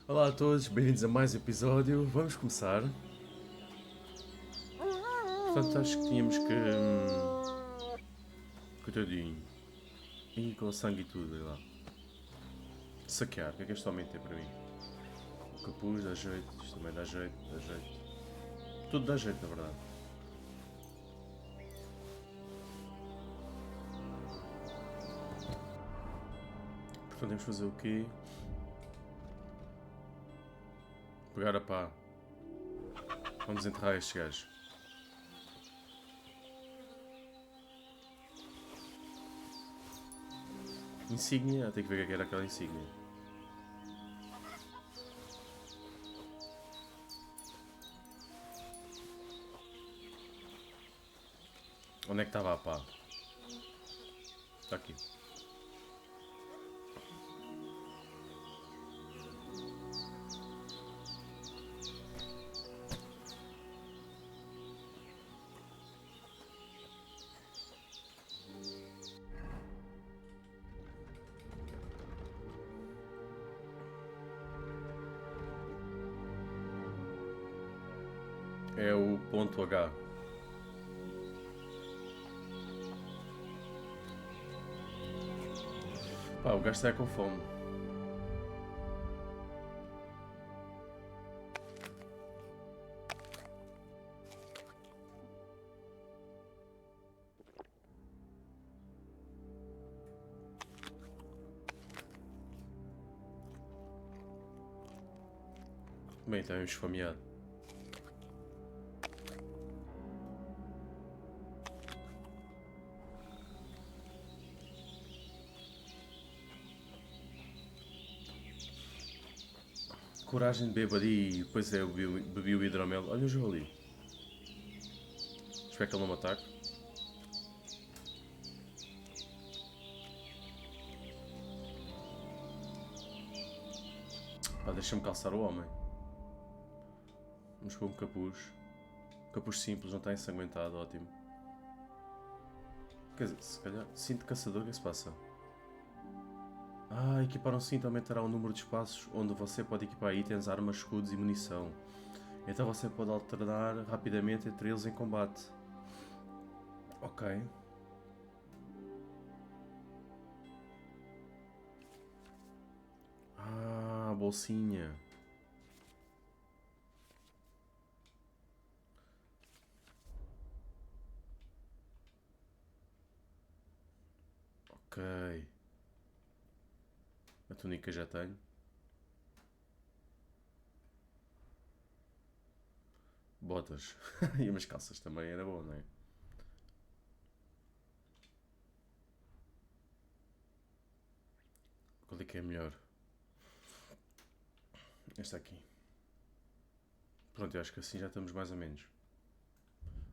Olá a todos, bem-vindos a mais um episódio. Vamos começar. Portanto, acho que tínhamos que. Coitadinho. E com sangue e tudo, olha lá. Saquear, o que é que este homem tem para mim? O capuz dá jeito, isto também dá jeito, dá jeito. Tudo dá jeito, na verdade. Portanto, temos que fazer o quê? Pegar a pá. Vamos enterrar estes gajos. Insígnia, tem que ver o que era aquela insígnia. Onde é que estava a pá? Está aqui. É o ponto H. Pá, o gajo está com fome. Bem, está mesmo esfomeado. Coragem de bêbado e depois eu bebi o hidromel. Olha o jogo ali. Espero que ele não me ataque. Pá, deixa-me calçar o homem. Vamos com um capuz. Capuz simples, não está ensanguentado, ótimo. Quer dizer, se calhar. Cinto de caçador, o que se passa? Ah, equipar um cinto aumentará o número de espaços onde você pode equipar itens, armas, escudos e munição. Então você pode alternar rapidamente entre eles em combate. Ok. Ah, bolsinha. Ok. A túnica já tenho. Botas. E umas calças também era bom, não é? Qual é que é melhor? Esta aqui. Pronto, eu acho que assim já estamos mais ou menos.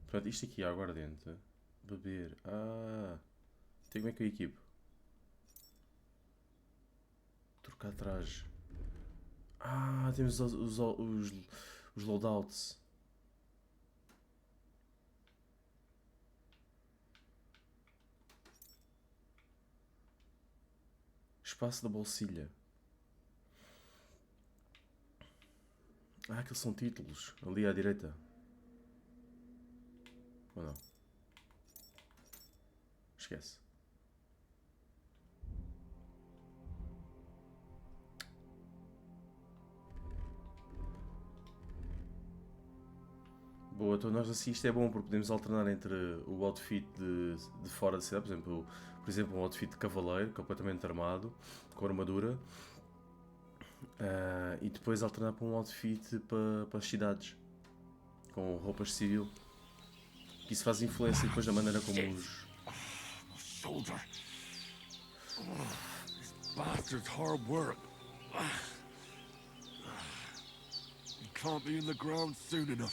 Pronto, isto aqui é aguardente. Beber. Ah. Tem como é que eu equipo? Trocar traje. Ah, temos os loadouts. Espaço da bolsilha. Ah, aqueles são títulos. Ali à direita. Ou não? Esquece. Boa, então nós assim isto é bom porque podemos alternar entre o outfit de fora da cidade, por exemplo, um outfit de cavaleiro, completamente armado, com armadura, e depois alternar para um outfit para as cidades, com roupas de civil. Que isso faz influência depois da maneira como os. Soldier. This bastard's hard work. He can't be in the ground soon enough.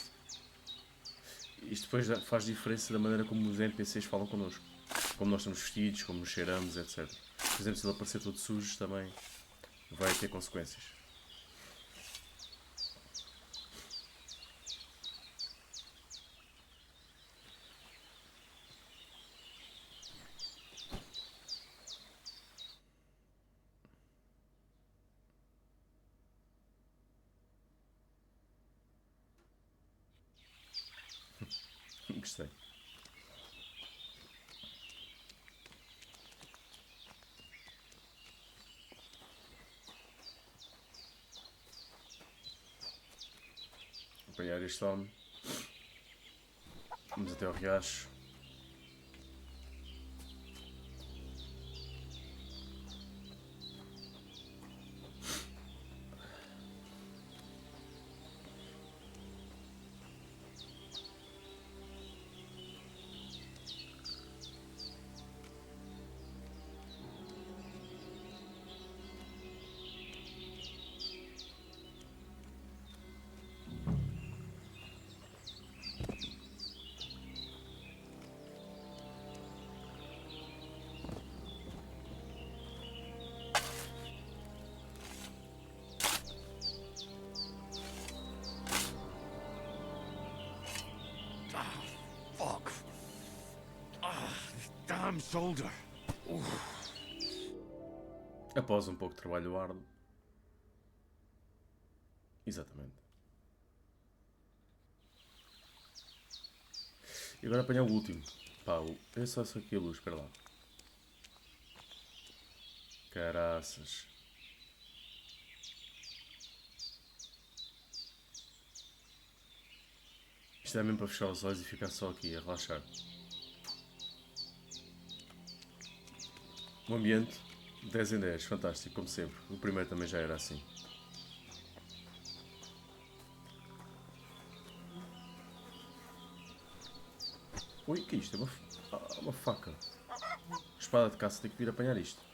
Isto depois faz diferença da maneira como os NPCs falam connosco. Como nós estamos vestidos, como nos cheiramos, etc. Por exemplo, se ele aparecer todo sujo também vai ter consequências. Gostei. Apanhar este homem. Vamos até ao riacho. Fuck. This damn shoulder. Após um pouco de trabalho árduo. Exatamente. E agora apanhar o último. Pá, é só isso aqui a luz, espera lá. Caraças. Isto é mesmo para fechar os olhos e ficar só aqui a relaxar. O ambiente 10 em 10, fantástico, como sempre. O primeiro também já era assim. Ui, que é isto? É uma faca. Espada de caça, tem que vir apanhar isto.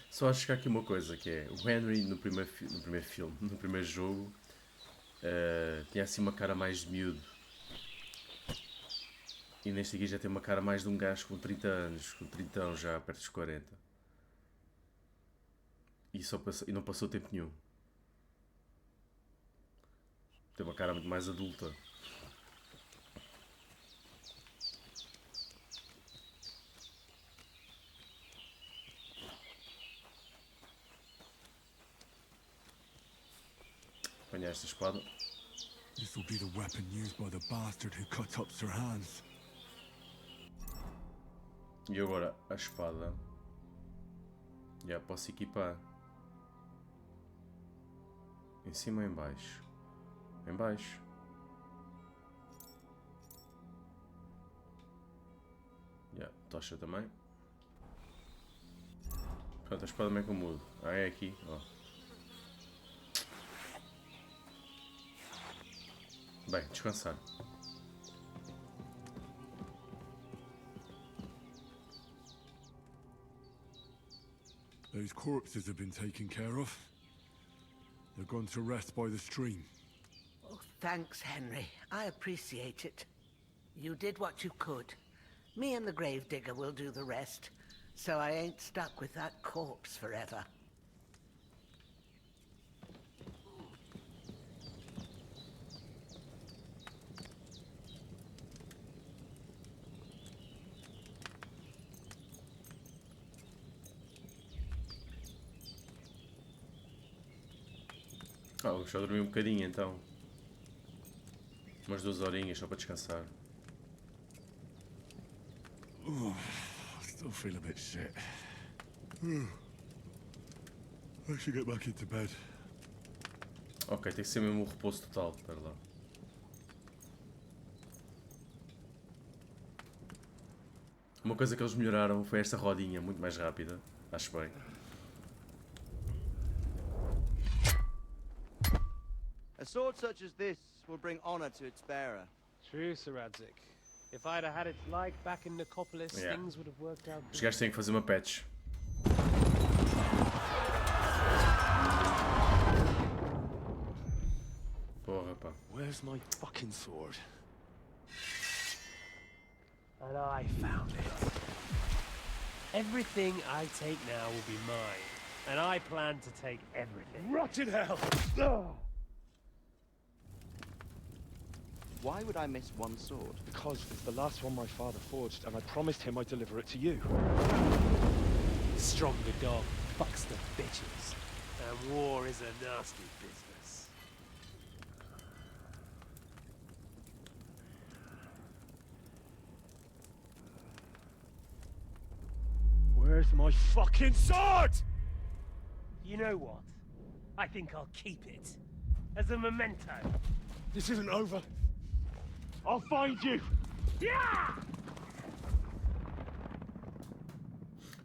Só acho que há aqui uma coisa que é o Henry no primeiro filme, no primeiro jogo, tinha assim uma cara mais de miúdo. E neste aqui já tem uma cara mais de um gajo com 30 anos, com 30 já perto dos 40. E não passou tempo nenhum. Tem uma cara muito mais adulta. Apanhar esta espada. This will be the weapon used by the bastard who cut up Sir Hans. E agora a espada. Já posso equipar. Em cima ou em baixo? Em baixo. Já, tocha também. Pronto, a espada como é que eu mudo? Ah, é aqui. Oh. Bem, descansar. Those corpses have been taken care of. They're gone to rest by the stream. Oh, thanks, Henry. I appreciate it. You did what you could. Me and the gravedigger will do the rest, so I ain't stuck with that corpse forever. Vamos só dormir um bocadinho então. Umas 2 horinhas só para descansar. I still feel a bit shit. I should get back into bed. Ok, tem que ser mesmo o repouso total. Espera lá. Uma coisa que eles melhoraram foi esta rodinha, muito mais rápida. Acho bem. A sword such as this will bring honor to its bearer. True, Sir Radzik. If I'd have had it like back in Nicopolis, Yeah. things would have worked out Os good. gajos têm que fazer uma patch. Porra, pá. Where's my fucking sword? And I found it. Everything I take now will be mine. And I plan to take everything. Rot in hell! Why would I miss one sword? Because it's the last one my father forged, and I promised him I'd deliver it to you. Stronger dog fucks the bitches. And war is a nasty business. Where's my fucking sword? You know what? I think I'll keep it. As a memento. This isn't over. I'll find you! Yeah!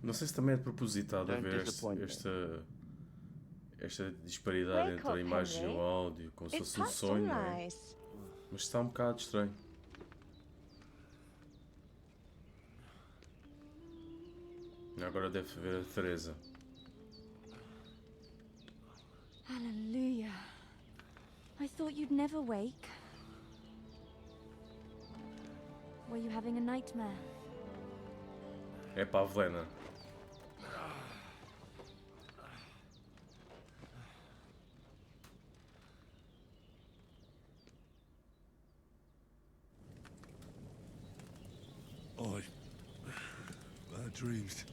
Não sei se também é propositado Don't haver disappoint me. esta disparidade Wake entre a up, imagem e Henry. o áudio, como se It's fosse um past sonho, não é? sunrise. Mas está um bocado estranho. Agora deve ver a Teresa. Hallelujah. I thought you'd never wake. Were you having a nightmare? É para a Helena. Bad dreams.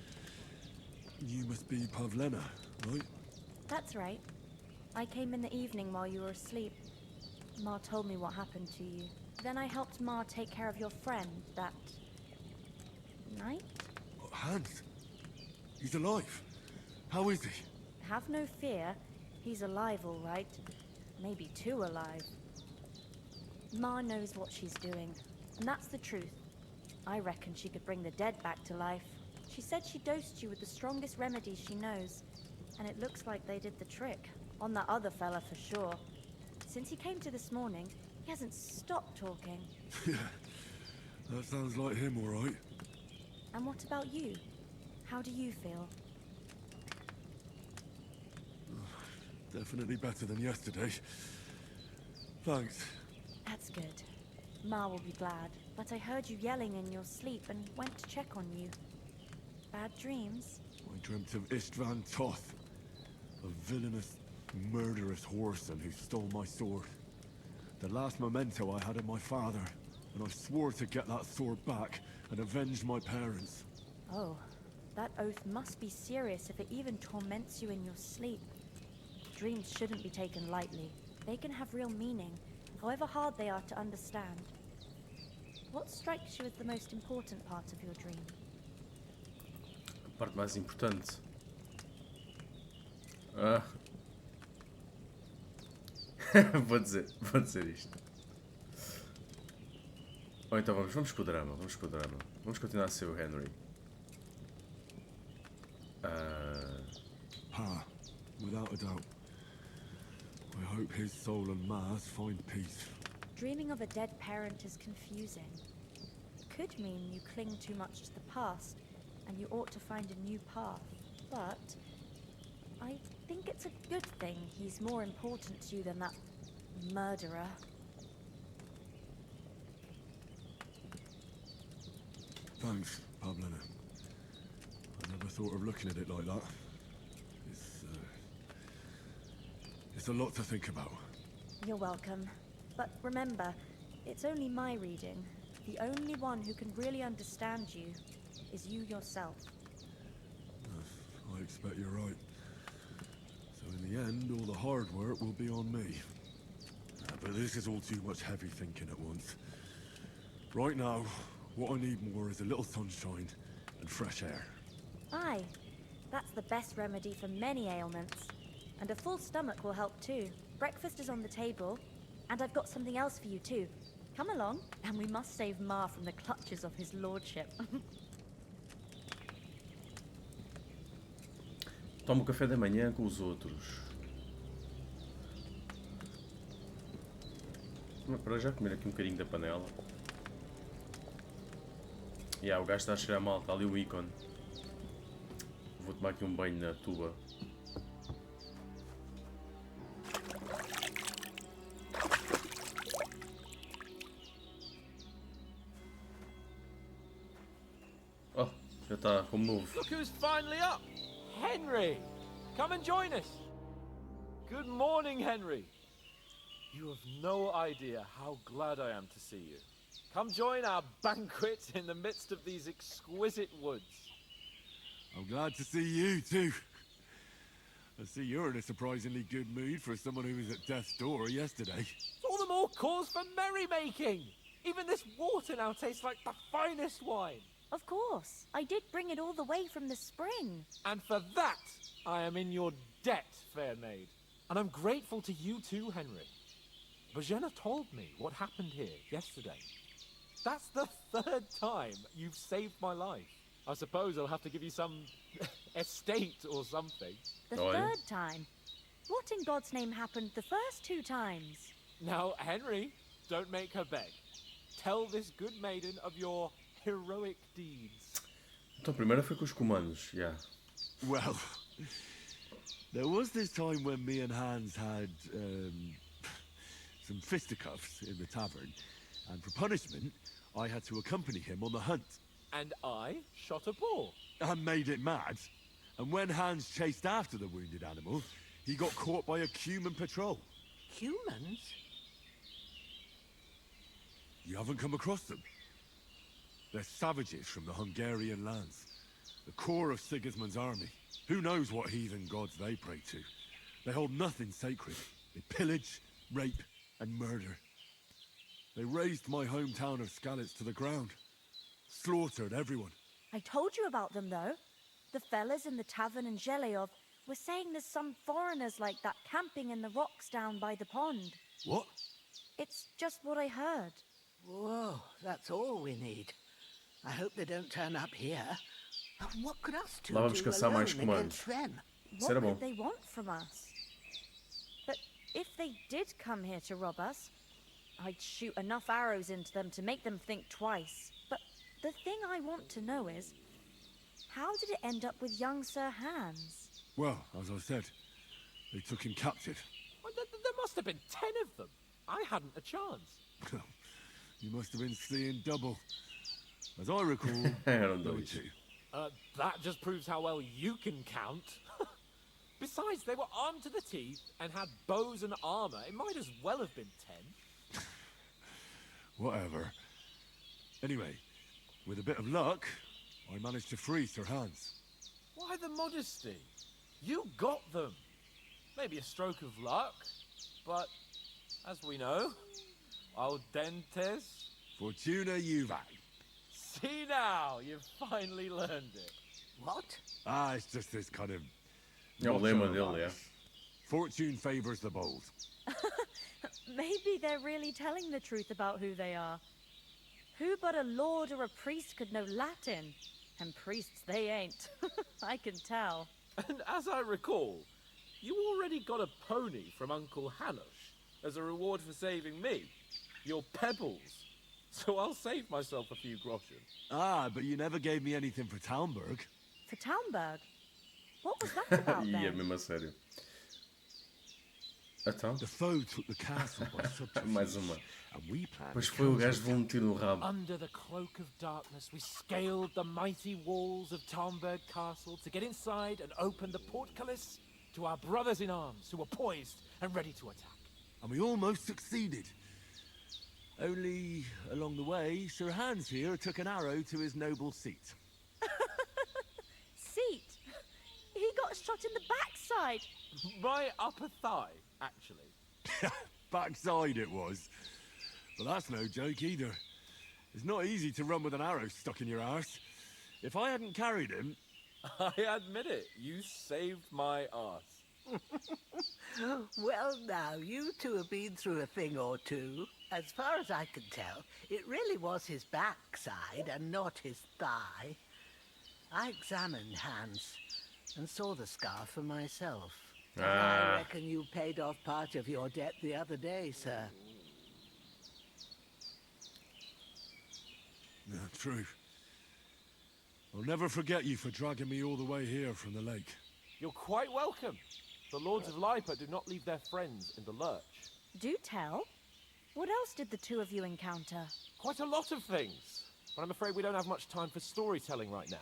You must be Pavlena, right? That's right. I came in the evening while you were asleep. Ma told me what happened to you. Then I helped Ma take care of your friend that night? Hans. He's alive. How is he? Have no fear. He's alive, all right. Maybe too alive. Ma knows what she's doing, and that's the truth. I reckon she could bring the dead back to life. She said she dosed you with the strongest remedies she knows, and it looks like they did the trick. On that other fella for sure. Since he came to this morning, he hasn't stopped talking. Yeah. That sounds like him, all right. And what about you? How do you feel? Definitely better than yesterday. Thanks. That's good. Ma will be glad, but I heard you yelling in your sleep and went to check on you. Bad dreams? I dreamt of Istvan Toth, a villainous, murderous whoreson who stole my sword. The last memento I had of my father, and I swore to get that sword back and avenge my parents. Oh, that oath must be serious if it even torments you in your sleep. Dreams shouldn't be taken lightly. They can have real meaning, however hard they are to understand. What strikes you as the most important part of your dream? A parte mais importante. Ah. vou dizer isto. Ou então vamos com o drama, Vamos continuar a ser o Henry. Pa, without a doubt. I hope his soul and Ma's find peace. Dreaming of a dead parent is confusing. It could mean you cling too much to the past, and you ought to find a new path. But I think it's a good thing he's more important to you than that murderer. Thanks, Pavlena. I never thought of looking at it like that. It's a lot to think about. You're welcome. But remember, it's only my reading. The only one who can really understand you is you yourself. I expect you're right. So in the end, all the hard work will be on me. But this is all too much heavy thinking at once. Right now, what I need more is a little sunshine and fresh air. Aye, that's the best remedy for many ailments. And a full stomach will help too. Breakfast is on the table, and I've got something else for you too. Come along, and we must save Ma from the clutches of his lordship. Toma o café da manhã com os outros. Mas para já comer aqui um bocadinho da panela. Yeah, o gajo está a cheirar mal, está ali o ícone. Vou tomar aqui um banho na tuba. Oh, já está como novo. Look who's finally up! Henry! Come and join us! Good morning, Henry! You have no idea how glad I am to see you. Come join our banquet in the midst of these exquisite woods. I'm glad to see you too. I see you're in a surprisingly good mood for someone who was at death's door yesterday. It's all the more cause for merrymaking! Even this water now tastes like the finest wine. Of course. I did bring it all the way from the spring. And for that, I am in your debt, fair maid. And I'm grateful to you too, Henry. Bojena told me what happened here yesterday. That's the third time you've saved my life. I suppose I'll have to give you some estate or something. The third time? What in God's name happened the first 2 times? Now, Henry, don't make her beg. Tell this good maiden of your heroic deeds. Então, primeiro foi com os comandos, yeah. Well, there was this time when me and Hans had some fisticuffs in the tavern, and for punishment, I had to accompany him on the hunt. And I shot a boar. And made it mad. And when Hans chased after the wounded animal, he got caught by a human patrol. Humans? You haven't come across them? They're savages from the Hungarian lands. The core of Sigismund's army. Who knows what heathen gods they pray to? They hold nothing sacred. They pillage, rape, and murder. They razed my hometown of Skalitz to the ground. Slaughtered everyone. I told you about them, though. The fellas in the tavern in Zheleov were saying there's some foreigners like that camping in the rocks down by the pond. What? It's just what I heard. Whoa, that's all we need. I hope they don't turn up here. But what could us two Lá vamos do caçar mais alone comandos. against them? What Será bom. could they want from us? But if they did come here to rob us, I'd shoot enough arrows into them to make them think twice. But the thing I want to know is, how did it end up with young Sir Hans? Well, as I said, they took him captive. Well, there must have been 10 of them. I hadn't a chance. You must have been seeing double. As I recall, Eram there were dois. 2. That just proves how well you can count. Besides, they were armed to the teeth and had bows and armor. It might as well have been 10. Whatever. Anyway, with a bit of luck, I managed to free Sir Hans. Why the modesty? You got them. Maybe a stroke of luck, but as we know, al dentes. Fortuna juvat. See now, you've finally learned it. What? It's just this kind of... É o lema dele, é. Fortune favors the bold. Maybe they're really telling the truth about who they are. Who but a lord or a priest could know Latin? And priests they ain't. I can tell. And as I recall, you already got a pony from Uncle Hanush as a reward for saving me. Your pebbles. So I'll save myself a few groschen. But you never gave me anything for Talmberg. For Talmberg? What was that about Ih, é then? mesmo a sério. Então, The foe took the castle by subterfuge. mais uma. And we planned Pois to foi o gajo counter-attack. levou um tiro no rabo. Under the cloak of darkness, we scaled the mighty walls of Talmberg Castle to get inside and open the portcullis to our brothers in arms who were poised and ready to attack. And we almost succeeded. Only, along the way, Sir Hans here took an arrow to his noble seat. Seat? He got shot in the backside. My upper thigh, actually. Backside it was. But that's no joke either. It's not easy to run with an arrow stuck in your arse. If I hadn't carried him... I admit it, you saved my arse. Well, now, you two have been through a thing or two. As far as I can tell, it really was his backside and not his thigh. I examined Hans and saw the scar for myself. I reckon you paid off part of your debt the other day, sir. True. I'll never forget you for dragging me all the way here from the lake. You're quite welcome. The Lords of Lipa do not leave their friends in the lurch. Do tell. What else did the two of you encounter? Quite a lot of things. But I'm afraid we don't have much time for storytelling right now.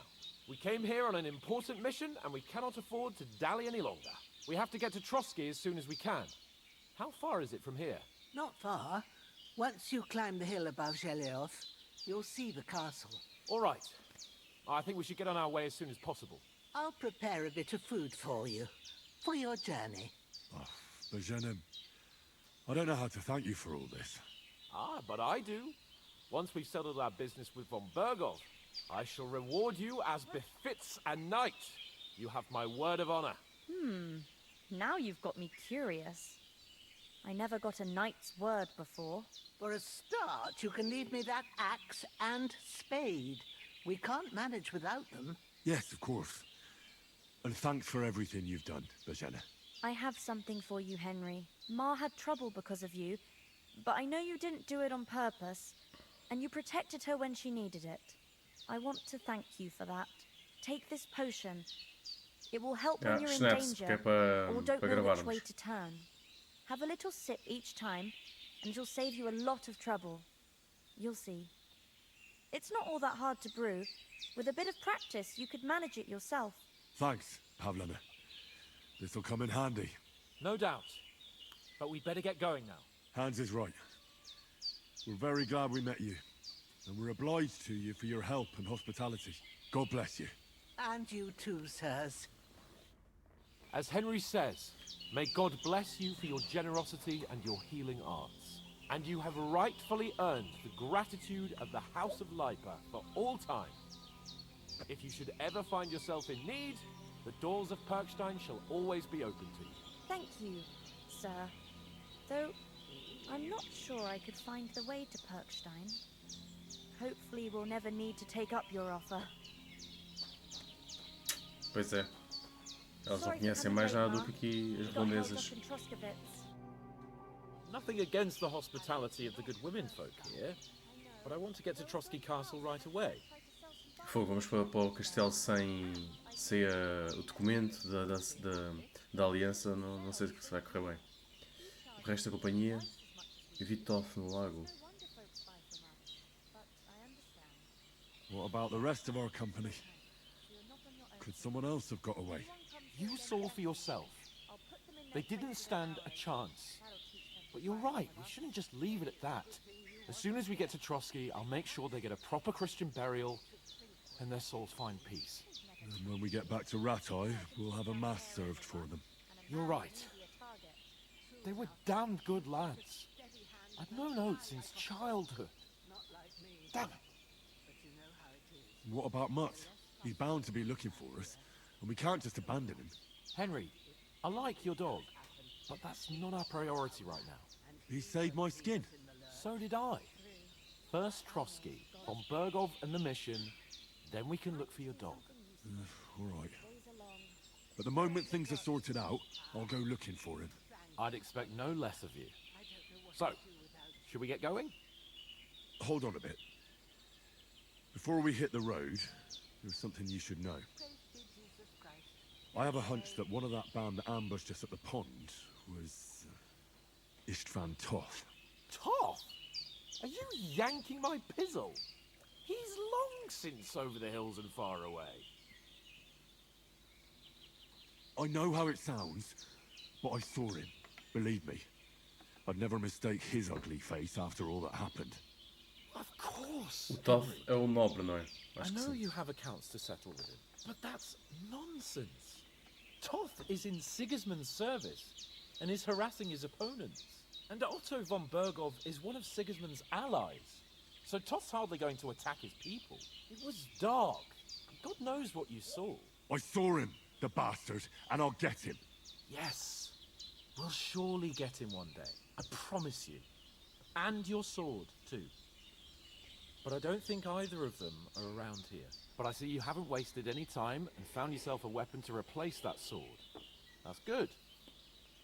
We came here on an important mission, and we cannot afford to dally any longer. We have to get to Trotsky as soon as we can. How far is it from here? Not far. Once you climb the hill above Gelioth, you'll see the castle. All right. I think we should get on our way as soon as possible. I'll prepare a bit of food for you, for your journey. Oh, Venham, I don't know how to thank you for all this. Ah, but I do. Once we've settled our business with von Bergov, I shall reward you as befits a knight. You have my word of honor. Now you've got me curious. I never got a knight's word before. For a start, you can leave me that axe and spade. We can't manage without them. Yes, of course. And thanks for everything you've done, Venham. I have something for you, Henry. Ma had trouble because of you, but I know you didn't do it on purpose, and you protected her when she needed it. I want to thank you for that. Take this potion. It will help when you're in danger, or don't know which way to turn. Have a little sip each time, and it'll save you a lot of trouble. You'll see. It's not all that hard to brew. With a bit of practice, you could manage it yourself. Thanks, Pavlana. This'll come in handy. No doubt. But we'd better get going now. Hans is right. We're very glad we met you. And we're obliged to you for your help and hospitality. God bless you. And you too, sirs. As Henry says, may God bless you for your generosity and your healing arts. And you have rightfully earned the gratitude of the House of Lipa for all time. If you should ever find yourself in need, the doors of Perkstein shall always be open to you. Thank you, sir. Though, I'm not sure I could find the way to Perkstein. Hopefully we'll never need to take up your offer. Pois é. Elas não conhecem mais nada do que aqui as redondezas. Nothing against the hospitality of the good women folk here, but I want to get to Trotsky Castle right away. Fogo, vamos para o castelo sem o documento da aliança, não sei se vai correr bem. O resto da companhia, evite Toff no lago. What about the rest of our company? Could someone else have got away? You saw for yourself. They didn't stand a chance. But you're right, we shouldn't just leave it at that. As soon as we get to Trotsky, I'll make sure they get a proper Christian burial and their souls find peace. And when we get back to Ratai, we'll have a mass served for them. You're right. They were damned good lads. I've known Oates since childhood. Damn it. What about Mutt? He's bound to be looking for us, and we can't just abandon him. Henry, I like your dog, but that's not our priority right now. He saved my skin. So did I. First Trotsky, von Bergov and the mission, then we can look for your dog. All right. But the moment things are sorted out, I'll go looking for him. I'd expect no less of you. So, should we get going? Hold on a bit. Before we hit the road, there's something you should know. I have a hunch that one of that band that ambushed us at the pond was Istvan Toth. Toth? Are you yanking my pizzle? He's long since over the hills and far away. I know how it sounds, but I saw him. Believe me. I'd never mistake his ugly face after all that happened. Of course. O Toff é o Nobre, não é? I Acho que know sim. you have accounts to settle with him, but that's nonsense. Toth is in Sigismund's service and is harassing his opponents. And Otto von Bergov is one of Sigismund's allies. So Toth's hardly going to attack his people. It was dark. God knows what you saw. I saw him, the bastard, and I'll get him. Yes. We'll surely get him one day. I promise you. And your sword, too. But I don't think either of them are around here. But I see you haven't wasted any time and found yourself a weapon to replace that sword. That's good.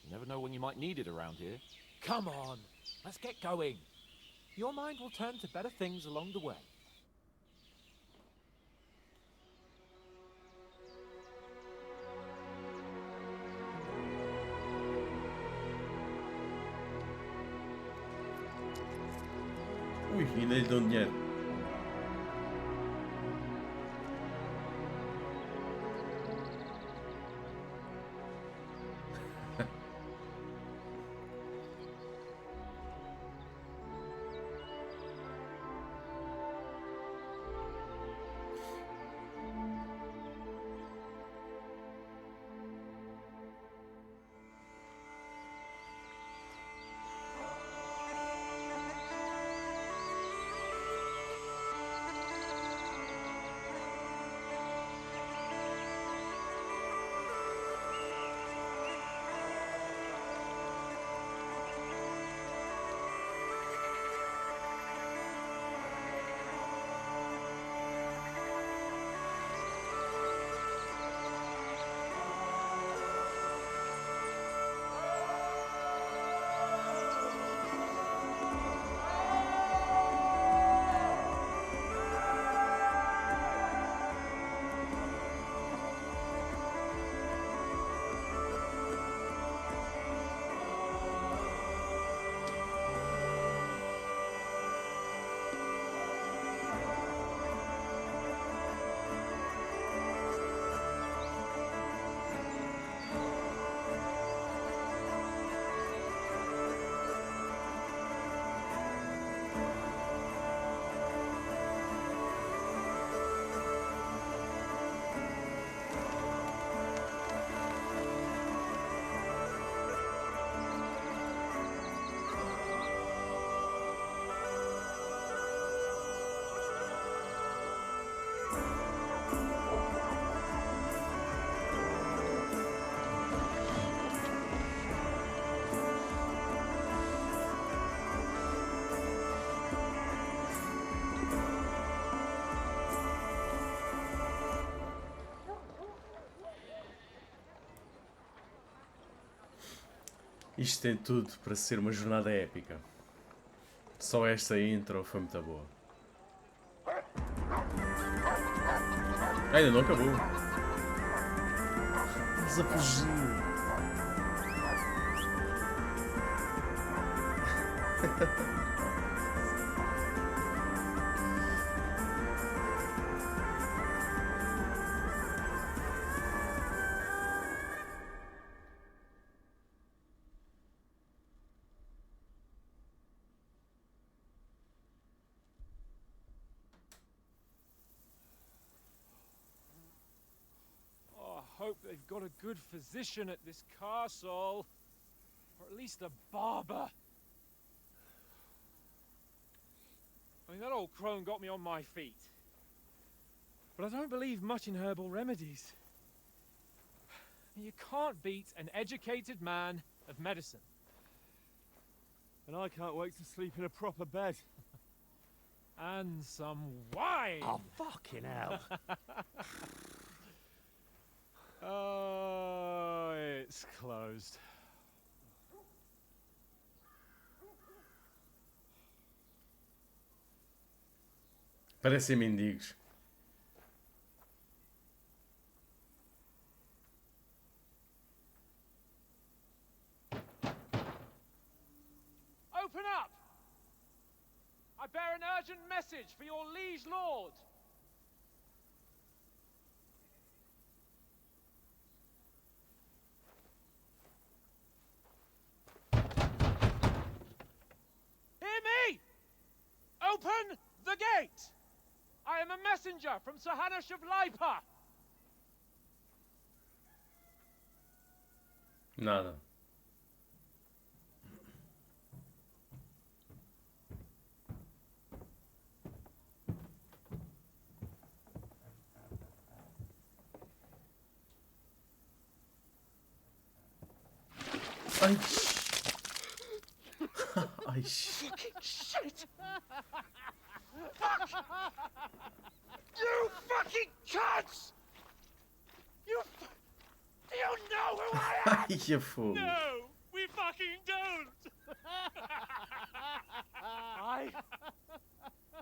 You never know when you might need it around here. Come on, let's get going. Your mind will turn to better things along the way. Ui, ainda lhe dão dinheiro. Isto tem tudo para ser uma jornada épica. Só esta intro foi muito boa. Ainda não acabou. Estás a fugir. I hope they've got a good physician at this castle. Or at least a barber. I mean, that old crone got me on my feet. But I don't believe much in herbal remedies. You can't beat an educated man of medicine. And I can't wait to sleep in a proper bed. And some wine! Oh, fucking hell. Oh, it's closed. Parecem mendigos. Open up! I bear an urgent message for your liege lord. Hear me! Open the gate! I am a messenger from Sahanash of Lipa. Nada. Ai. Ai. Fucking shit! Fuck! You fucking cunts! Do you know who I am? Ai, que fogo. No, we fucking don't! I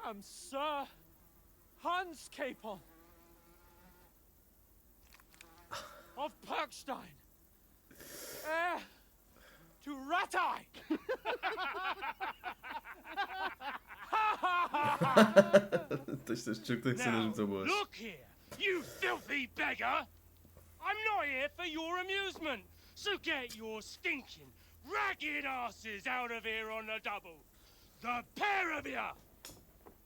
am Sir Hans Capon of Perkstein, heir to Ratai. Ha ha! Este jogo tem cenas Now, muito boas. look here, you filthy beggar! I'm not here for your amusement, so get your stinking, ragged asses out of here on the double. The pair of you!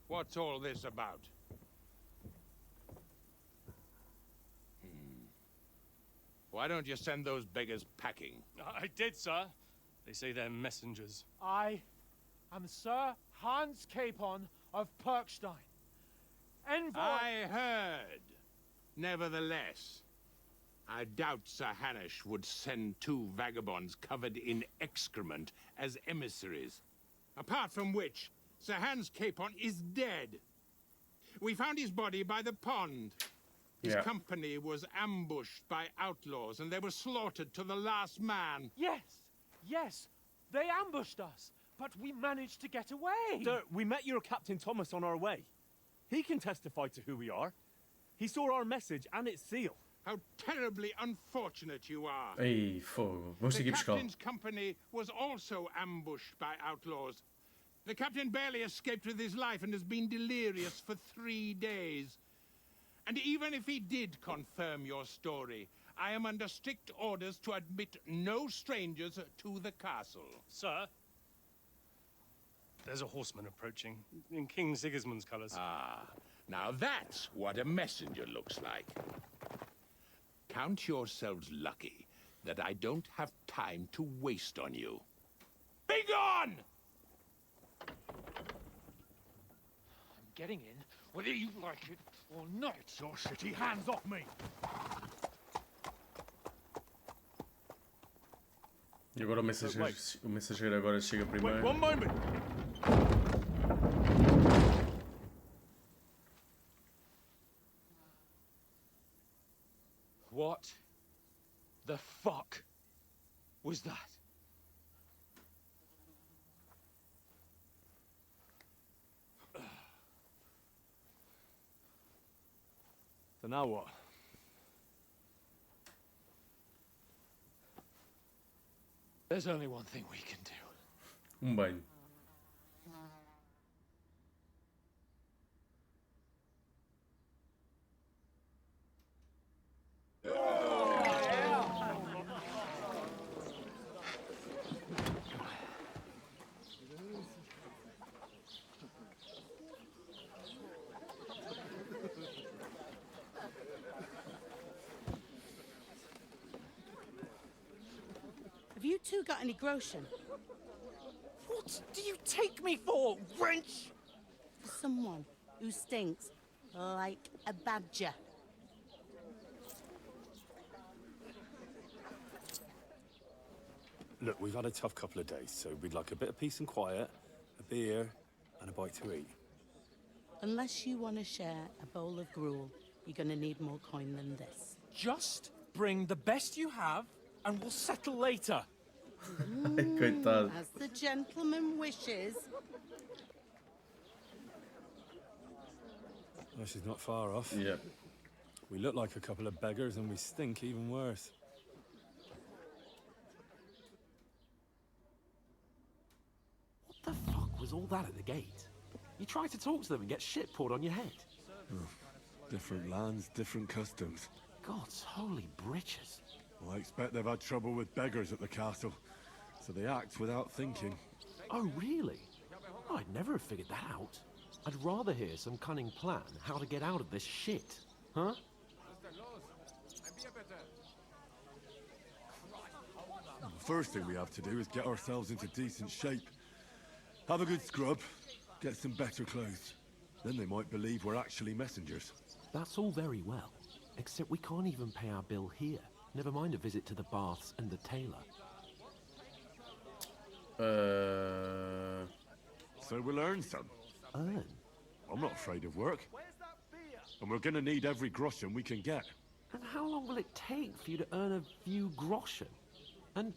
What's all this about? Why don't you send those beggars packing? I did, sir. They say they're messengers. I am Sir Hans Capon of Perkstein. Envoy... I heard. Nevertheless, I doubt Sir Hanush would send 2 vagabonds covered in excrement as emissaries. Apart from which, Sir Hans Capon is dead. We found his body by the pond. His company was ambushed by outlaws, and they were slaughtered to the last man. Yes, they ambushed us, but we managed to get away. Sir, we met your Captain Thomas on our way. He can testify to who we are. He saw our message and its seal. How terribly unfortunate you are. Ei, fogo. Vamos ter que The ir buscar. captain's company was also ambushed by outlaws. The captain barely escaped with his life and has been delirious for 3 days. And even if he did confirm your story, I am under strict orders to admit no strangers to the castle. Sir, there's a horseman approaching in King Sigismund's colours. Ah, now that's what a messenger looks like. Count yourselves lucky that I don't have time to waste on you. Be gone! I'm getting in, whether you like it or not. Your shitty hands off me! E agora o mensageiro agora chega Wait, primeiro. one moment! What the fuck was that? So now what? There's only one thing we can do. Banho. Have you two got any groschen? What do you take me for, wench? Someone who stinks like a badger. Look, we've had a tough couple of days, so we'd like a bit of peace and quiet, a beer, and a bite to eat. Unless you want to share a bowl of gruel, you're gonna need more coin than this. Just bring the best you have, and we'll settle later. Coitado. As the gentleman wishes. Well, she's not far off. Yeah. We look like a couple of beggars, and we stink even worse. What the fuck was all that at the gate? You try to talk to them and get shit poured on your head. Oh, different lands, different customs. God's holy britches. Well, I expect they've had trouble with beggars at the castle, so they act without thinking. Oh, really? Oh, I'd never have figured that out. I'd rather hear some cunning plan how to get out of this shit. Huh? The first thing we have to do is get ourselves into decent shape. Have a good scrub, get some better clothes. Then they might believe we're actually messengers. That's all very well, except we can't even pay our bill here. Never mind a visit to the baths and the tailor. So we'll earn some. Earn? I'm not afraid of work. And we're gonna need every groschen we can get. And how long will it take for you to earn a few groschen? And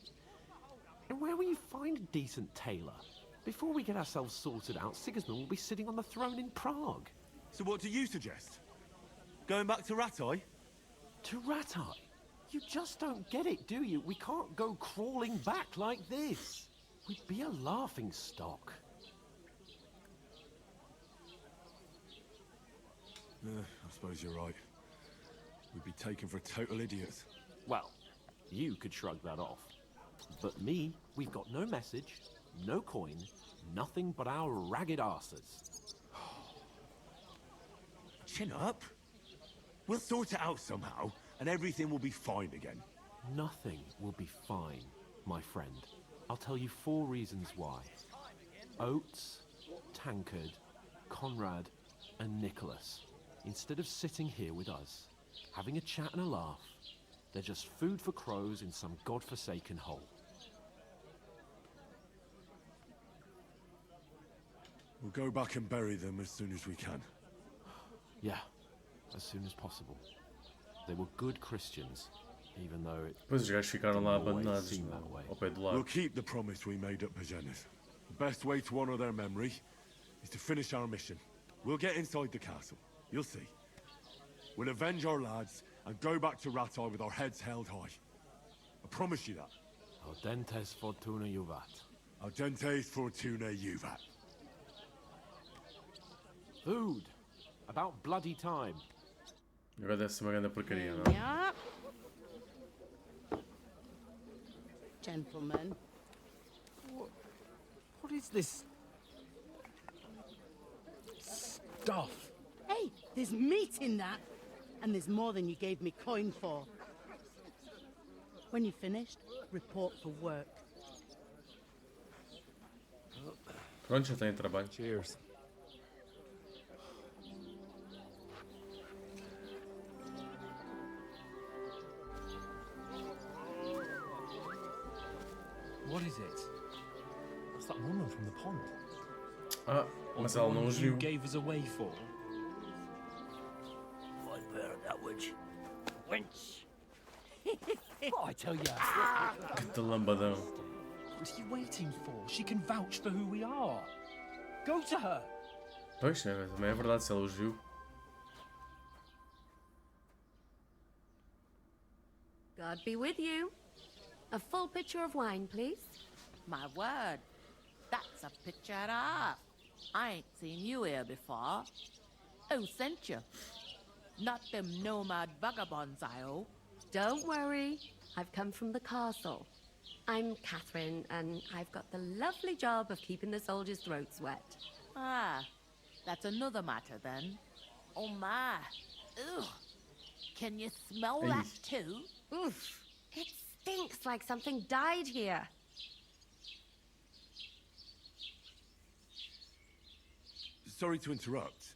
where will you find a decent tailor? Before we get ourselves sorted out, Sigismund will be sitting on the throne in Prague. So what do you suggest? Going back to Ratai? To Ratai? You just don't get it, do you? We can't go crawling back like this. We'd be a laughing stock. I suppose you're right. We'd be taken for total idiots. Well, you could shrug that off. But me, we've got no message, no coin, nothing but our ragged arses. Chin up. We'll sort it out somehow, and everything will be fine again. Nothing will be fine, my friend. I'll tell you 4 reasons why. Oates, Tankard, Conrad, and Nicholas, instead of sitting here with us, having a chat and a laugh, they're just food for crows in some godforsaken hole. We'll go back and bury them as soon as we can. Yeah, as soon as possible. They were good Christians, even though it Depois os gajos ficaram lá didn't always abandonados seem that way. ao pé do We'll lago. keep the promise we made at Pagenis. The best way to honor their memory is to finish our mission. We'll get inside the castle. You'll see. We'll avenge our lads and go back to Ratai with our heads held high. I promise you that. Audentes fortuna juvat. Audentes fortuna juvat. Food! About bloody time. Agora deve ser uma grande porcaria, não? Yep. Gentlemen. What is this stuff? Hey, there's meat in that. And there's more than you gave me coin for. When you're finished, report for work. Pronto, já têm trabalho. Cheers. What is it? What's that woman from the pond? Ah, mas ela não os you viu. gave us away for? What bear that witch? Wench! I tell ya. Que lambadão. What are you waiting for? She can vouch for who we are. Go to her. Pois, também é verdade, se ela os viu. God be with you. A full pitcher of wine, please. My word, that's a picture and a half. I ain't seen you here before. Who sent you? Not them nomad vagabonds, I hope. Don't worry. I've come from the castle. I'm Catherine, and I've got the lovely job of keeping the soldiers' throats wet. Ah, that's another matter then. Oh my. Ugh. Can you smell that too? Oof. It stinks like something died here. Sorry to interrupt.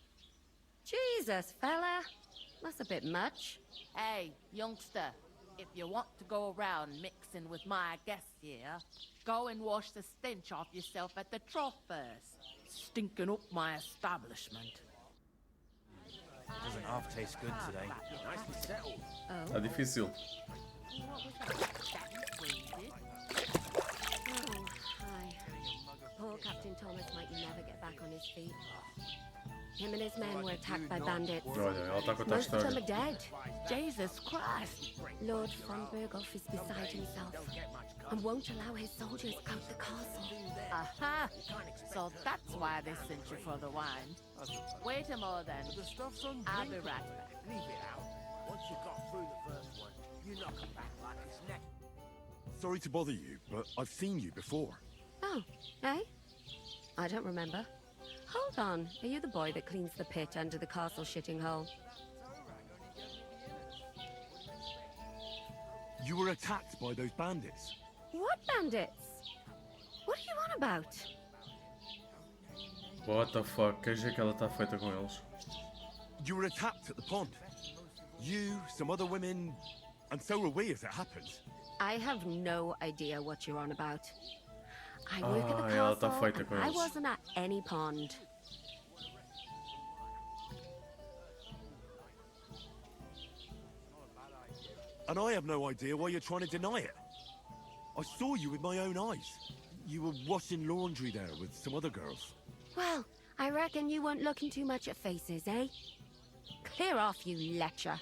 Jesus, fella. That's a bit much. Hey, youngster, if you want to go around mixing with my guests here, go and wash the stench off yourself at the trough first. Stinking up my establishment. Doesn't half taste good today. Nicely settled. Tá difícil. Oh, hi. Poor Captain Thomas might never get back on his feet. Him and his men were attacked by bandits. Olha, ela está a contar a Most of them história. are dead. Jesus Christ! Lord von Berghoff is beside himself and won't allow his soldiers out the castle. Aha! So that's why they sent you for the wine. Wait a moment then. I'll be right back. Leave it out. Once you got through the first one, you knock it back like it's next. Sorry to bother you, but I've seen you before. Oh, eh? I don't remember. Hold on. Are you the boy that cleans the pit under the castle shitting hole? You were attacked by those bandits. What bandits? What are you on about? What the fuck? Quer dizer que ela está feita com eles? You were attacked at the pond. You, some other women, and so were we as it happened. I have no idea what you're on about. I work at the ela está castle, feita and com I eles. wasn't at any pond. And I have no idea why you're trying to deny it. I saw you with my own eyes. You were washing laundry there with some other girls. Well, I reckon you weren't looking too much at faces, eh? Clear off, you lecher.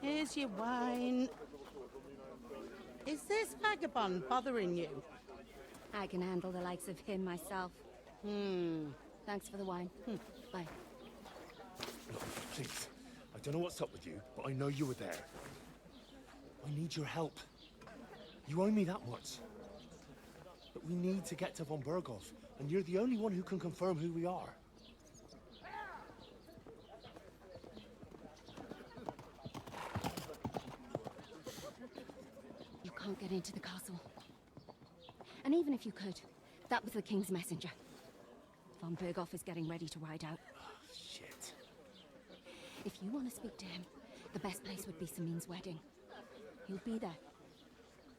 Here's your wine. Is this vagabond bothering you? I can handle the likes of him myself. Thanks for the wine. Bye. Look, please. I don't know what's up with you, but I know you were there. I need your help. You owe me that much. But we need to get to von Berghoff, and you're the only one who can confirm who we are. You can't get into the castle. And even if you could, that was the king's messenger. Von Berghoff is getting ready to ride out. Shit. If you want to speak to him, the best place would be Samin's wedding. He'll be there.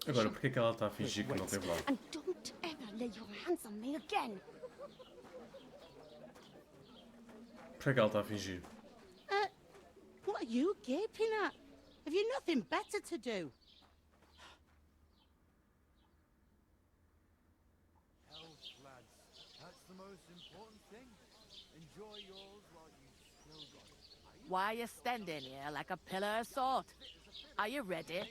Agora, porque é que ela está a fingir que não teve lá? And don't ever lay your hands on me again. Porque é que ela está a fingir? What are you gaping at? Have you nothing better to do? Health, lads. That's the most important thing. Enjoy yours while you've still got it. Why are you standing here like a pillar of salt? Are you ready?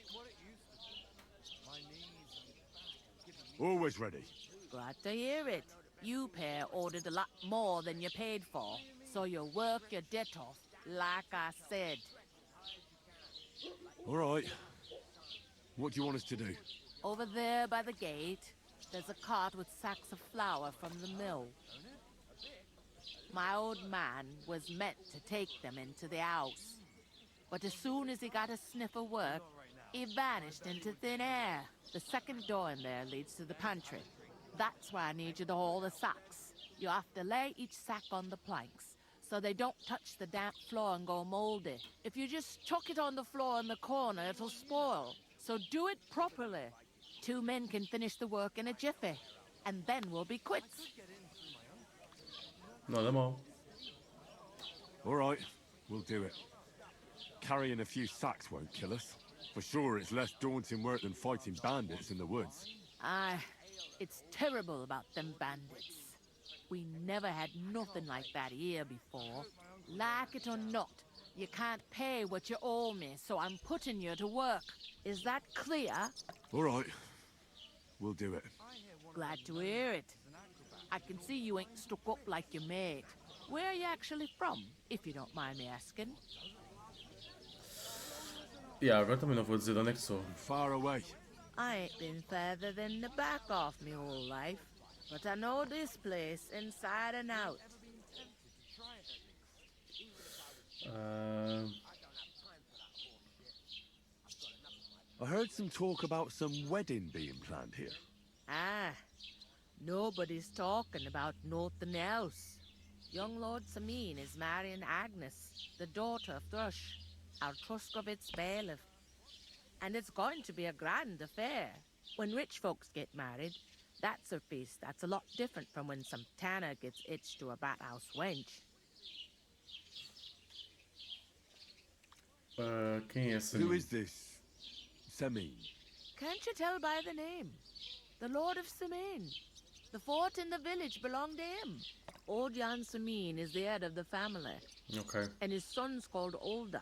Always ready. Glad to hear it. You pair ordered a lot more than you paid for, so you'll work your debt off, like I said. All right. What do you want us to do? Over there by the gate, there's a cart with sacks of flour from the mill. My old man was meant to take them into the house, but as soon as he got a sniff of work, he vanished into thin air. The second door in there leads to the pantry. That's why I need you to haul the sacks. You have to lay each sack on the planks, so they don't touch the damp floor and go moldy. If you just chuck it on the floor in the corner, it'll spoil. So do it properly. 2 men can finish the work in a jiffy, and then we'll be quits. Nada mal. All right, we'll do it. Carrying a few sacks won't kill us. For sure, it's less daunting work than fighting bandits in the woods. Aye, it's terrible about them bandits. We never had nothing like that here before. Like it or not, you can't pay what you owe me, so I'm putting you to work. Is that clear? All right, we'll do it. Glad to hear it. I can see you ain't stuck up like your mate. Where are you actually from, if you don't mind me asking? Yeah, agora também não vou dizer de onde é que sou. Far away. I ain't been further than the back off me whole life, but I know this place inside and out. I heard some talk about some wedding being planned here. Ah, nobody's talking about nothing else. Young Lord Samin is marrying Agnes, the daughter of Thrush, our Truskovitz bailiff. And it's going to be a grand affair. When rich folks get married, that's a feast that's a lot different from when some tanner gets hitched to a bat-house wench. Quem é esse? Who is this? Samin? Can't you tell by the name? The Lord of Samin. The fort in the village belonged to him. Old Jan Samin is the head of the family. Okay. And his son's called Olda.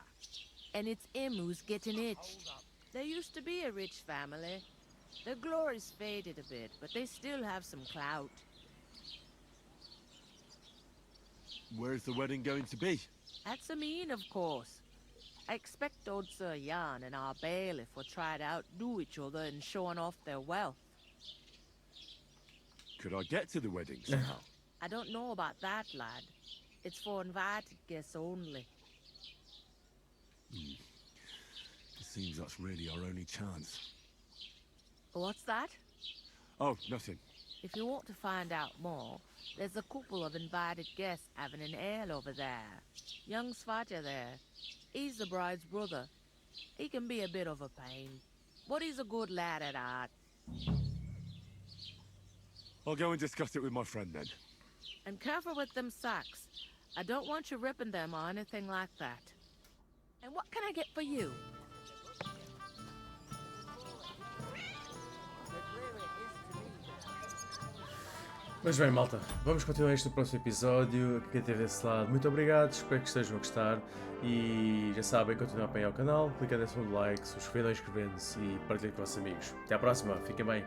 And it's him who's getting hitched. There used to be a rich family. Their glory's faded a bit, but they still have some clout. Where's the wedding going to be? At Samin, of course. I expect old Sir Jan and our bailiff will try to outdo each other in showing off their wealth. Could I get to the wedding somehow? I don't know about that, lad. It's for invited guests only. It seems that's really our only chance. What's that? Oh, nothing. If you want to find out more, there's a couple of invited guests having an ale over there. Young Svaja there. He's the bride's brother. He can be a bit of a pain, but he's a good lad at heart. I'll go and discuss it with my friend then. And careful with them sacks. I don't want you ripping them or anything like that. And what can I get for you? Mas bem, malta, vamos continuar isto no próximo episódio. Quem esteve desse lado, muito obrigado, espero que estejam a gostar. E já sabem, continuem a apoiar o canal, clicando em cima do like, subscrevam, inscrevendo-se e partilhem com os vossos amigos. Até à próxima, fiquem bem.